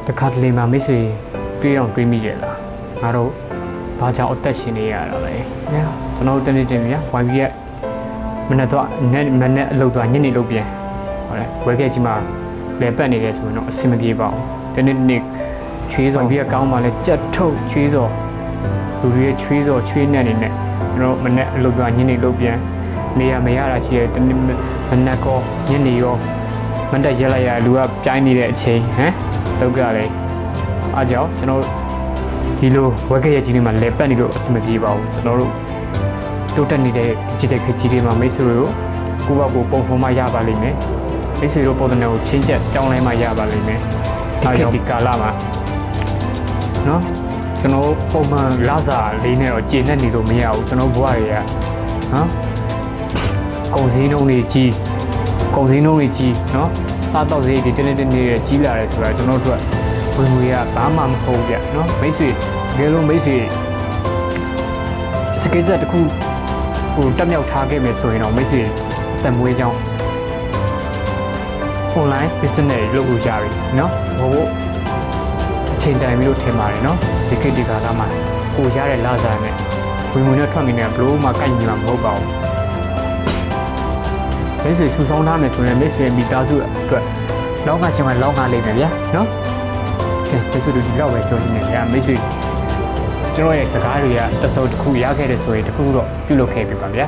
တခါတလေမှမိတ်ဆွေတွေးတော့တွေးမိရဲ့လားငါတို့ဘာကြောင့်အသက်ရှင်နေရတာလဲညာကျွန်တော်တို့တနေ့တင်ပြဝိုင်းပြီးရမနေ့တော့မနေ့အလုပ်တော့ညနေလုပ်ပြန်ဟုတ်တယ်ဝဲခဲ့ကြီးမှာလဲပတ်နေတယ်ဆိုရင်တော့အဆင်မပြေပါဘူးတနေ့ချွေးစော်ပြီးကောင်းမှလဲကြက်ထုတ်ချွေးစော်လူတွေရဲ့ချွေးစော်ချွေးနဲ့နေနဲ့ကျွန်တော်မနေ့အလုပ်တော့ညနေလုပ်ပြန်နေရမရတာရှိတယ်တနေ့မနေ့ကောညနေရောမတက်ရက်လိုက်ရလူကပြိုင်းနေတဲ့အချိန်ဟမ်လောက်ကြလေအားကြောင့်ကျွန်တော်ဒီလိုဝက်ခရက်ကြီးတွေမှာလဲပတ်နေလို့အဆင်မပြေပါဘူးကျွန်တော်တို့တိုးတက်နေတဲ့ digital ခကြီးတွေမှာမိတ်ဆွေတို့ကိုယ့်ဘက်ကိုပုံဖော်မှရပါလိမ့်မယ်မိတ်ဆွေတို့ပုံစံကိုချင်းချက်ပြောင်းလဲမှရပါလိမ့်မယ်ဒီကာလမှာနော်ကျွန်တော်ပုံမှန်လစာလေးနဲ့တော့ကျေနပ်နေလို့မရဘူးကျွန်တော်ဘဝတွေကနော်ကုန်စည်နှုန်းတွေကြီးနော်စားတော့ဈေးတွေတင်းတင်းနေတဲ့ကြီးလာတယ်ဆိုတာကျွန်တော်တို့ကဝင်ငွေကဘာမှမဟုတ်ပြနော်မိတ်ဆွေတကယ်လို့မိတ်ဆွေစကေးဆက်တစ်ခုဟိုတက်မြောက်ထားခဲ့မယ်ဆိုရင်တော့မိတ်ဆွေအသက်မွေးကြောင်း online business လုပ်လို့ရပြီနော်ဘို့အချိန်တိုင်ပြီးလို့ထင်ပါတယ်နော်ဒီခေတ်ဒီကာလမှာကိုရတဲ့လစာနဲ့ဝင်ငွေနဲ့ထွက်နေတဲ့ဘလို့မှကိုက်ညီမှာမဟုတ်ပါဘူးမိတ်ဆွေစူဆောင်းထားမယ်ဆိုရင်မိတ်ဆွေမိသားစုအတွက်လောကချင်းမှာလောကလိမ့်မယ်ဗျာနော်ကဲမိတ်ဆွေတို့ဒီလောက်ပဲပြောနေတယ်ဗျာမိတ်ဆွေကျွန်တော်ရဲ့စကားတွေကတစုံတစ်ခုရခဲ့တယ်ဆိုရင်တစ်ခုတော့ပြုလုပ်ခဲ့ပြီပါဗျာ